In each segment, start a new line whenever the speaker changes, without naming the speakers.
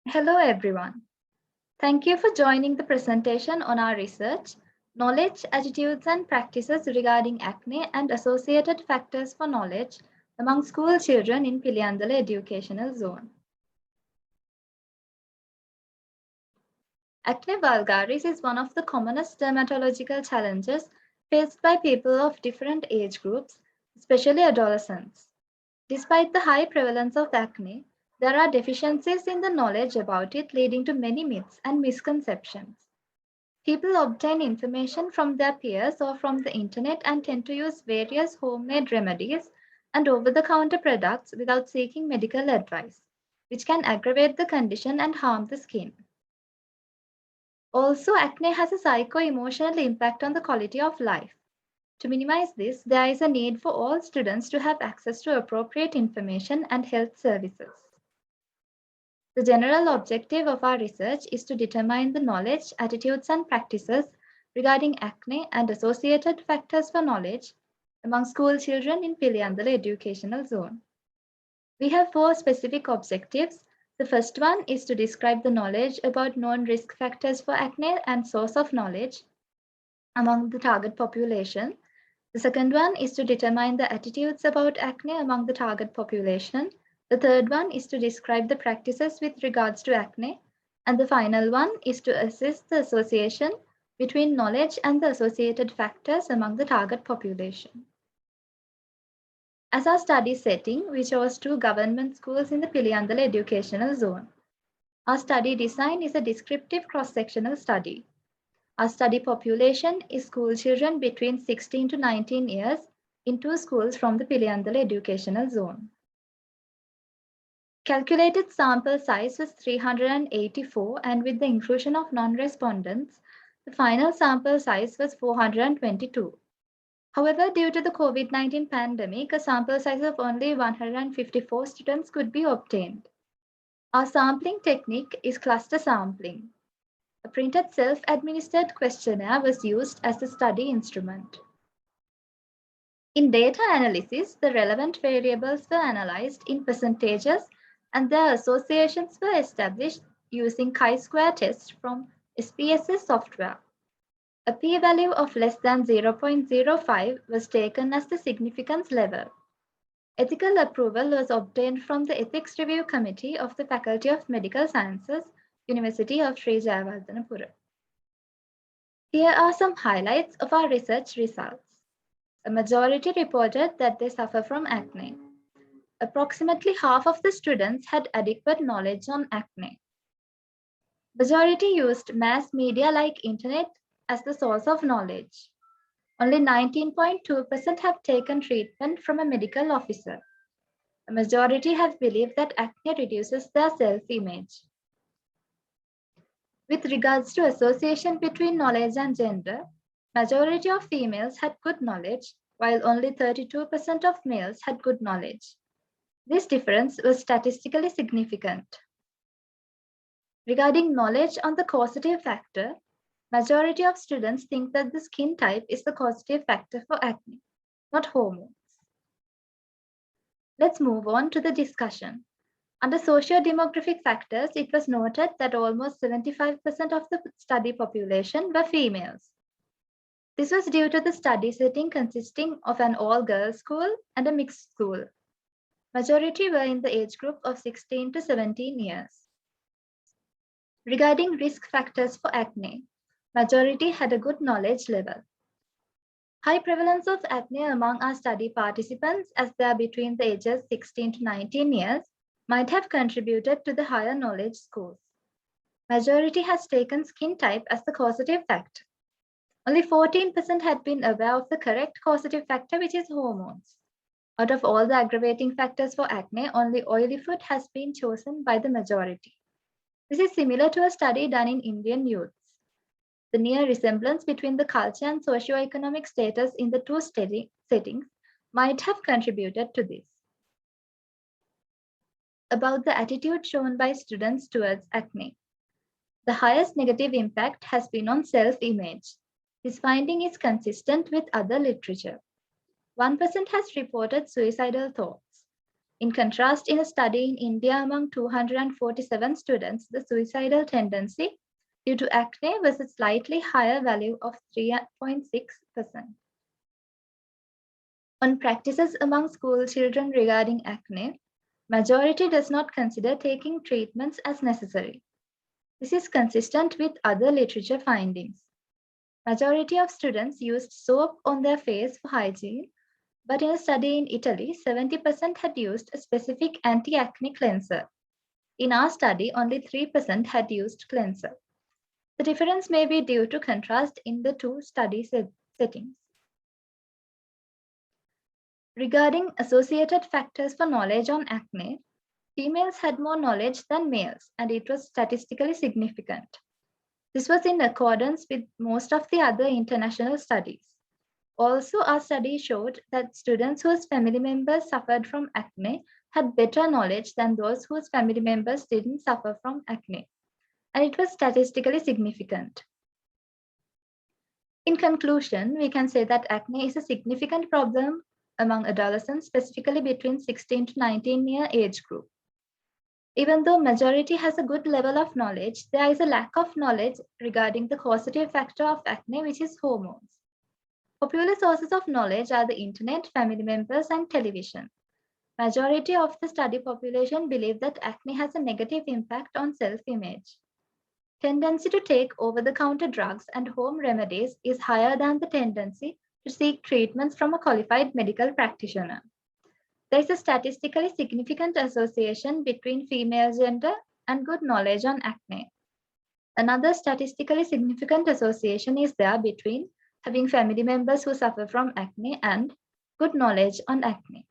Hello, everyone. Thank you for joining the presentation on our research, knowledge, attitudes, and practices regarding acne and associated factors for knowledge among school children in Piliyandala Educational Zone. Acne vulgaris is one of the commonest dermatological challenges faced by people of different age groups, especially adolescents. Despite the high prevalence of acne, there are deficiencies in the knowledge about it, leading to many myths and misconceptions. People obtain information from their peers or from the internet and tend to use various homemade remedies and over the counter products without seeking medical advice, which can aggravate the condition and harm the skin. Also, acne has a psycho-emotional impact on the quality of life. To minimize this, there is a need for all students to have access to appropriate information and health services. The general objective of our research is to determine the knowledge, attitudes, and practices regarding acne and associated factors for knowledge among school children in Piliyandala Educational Zone. We have four specific objectives. The first one is to describe the knowledge about known risk factors for acne and source of knowledge among the target population. The second one is to determine the attitudes about acne among the target population. The third one is to describe the practices with regards to acne. And the final one is to assess the association between knowledge and the associated factors among the target population. As our study setting, we chose two government schools in the Piliyandala Educational Zone. Our study design is a descriptive cross-sectional study. Our study population is school children between 16 to 19 years in two schools from the Piliyandala Educational Zone. Calculated sample size was 384, and with the inclusion of non-respondents, the final sample size was 422. However, due to the COVID-19 pandemic, a sample size of only 154 students could be obtained. Our sampling technique is cluster sampling. A printed self-administered questionnaire was used as the study instrument. In data analysis, the relevant variables were analyzed in percentages and their associations were established using chi-square test from SPSS software. A p-value of less than 0.05 was taken as the significance level. Ethical approval was obtained from the Ethics Review Committee of the Faculty of Medical Sciences, University of Sri Jayawardhanapura. Here are some highlights of our research results. A majority reported that they suffer from acne. Approximately half of the students had adequate knowledge on acne. Majority used mass media like internet as the source of knowledge. Only 19.2% have taken treatment from a medical officer. A majority have believed that acne reduces their self-image. With regards to association between knowledge and gender, majority of females had good knowledge, while only 32% of males had good knowledge. This difference was statistically significant. Regarding knowledge on the causative factor, majority of students think that the skin type is the causative factor for acne, not hormones. Let's move on to the discussion. Under socio-demographic factors, it was noted that almost 75% of the study population were females. This was due to the study setting consisting of an all-girls school and a mixed school. Majority were in the age group of 16 to 17 years. Regarding risk factors for acne, majority had a good knowledge level. High prevalence of acne among our study participants, as they are between the ages 16 to 19 years, might have contributed to the higher knowledge scores. Majority has taken skin type as the causative factor. Only 14% had been aware of the correct causative factor, which is hormones. Out of all the aggravating factors for acne, only oily food has been chosen by the majority. This is similar to a study done in Indian youths. The near resemblance between the culture and socio-economic status in the two settings might have contributed to this. About the attitude shown by students towards acne. The highest negative impact has been on self-image. This finding is consistent with other literature. 1% has reported suicidal thoughts. In contrast, in a study in India among 247 students, the suicidal tendency due to acne was a slightly higher value of 3.6%. On practices among school children regarding acne, majority does not consider taking treatments as necessary. This is consistent with other literature findings. Majority of students used soap on their face for hygiene, but in a study in Italy, 70% had used a specific anti-acne cleanser. In our study, only 3% had used cleanser. The difference may be due to contrast in the two study settings. Regarding associated factors for knowledge on acne, females had more knowledge than males, and it was statistically significant. This was in accordance with most of the other international studies. Also, our study showed that students whose family members suffered from acne had better knowledge than those whose family members didn't suffer from acne, and it was statistically significant. In conclusion, we can say that acne is a significant problem among adolescents, specifically between 16 to 19-year age group. Even though majority has a good level of knowledge, there is a lack of knowledge regarding the causative factor of acne, which is hormones. Popular sources of knowledge are the internet, family members, and television. Majority of the study population believe that acne has a negative impact on self-image. Tendency to take over-the-counter drugs and home remedies is higher than the tendency to seek treatments from a qualified medical practitioner. There is a statistically significant association between female gender and good knowledge on acne. Another statistically significant association is there between having family members who suffer from acne and good knowledge on acne.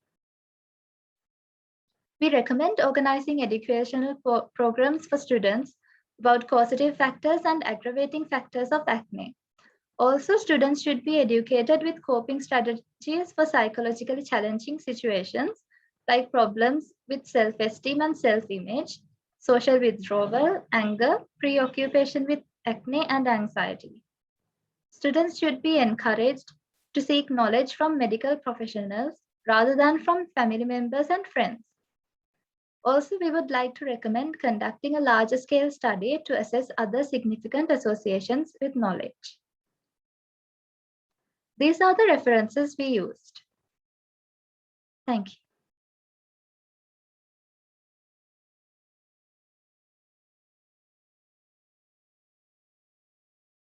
We recommend organizing educational programs for students about causative factors and aggravating factors of acne. Also, students should be educated with coping strategies for psychologically challenging situations like problems with self-esteem and self-image, social withdrawal, anger, preoccupation with acne, and anxiety. Students should be encouraged to seek knowledge from medical professionals rather than from family members and friends. Also, we would like to recommend conducting a larger scale study to assess other significant associations with knowledge. These are the references we used. Thank you.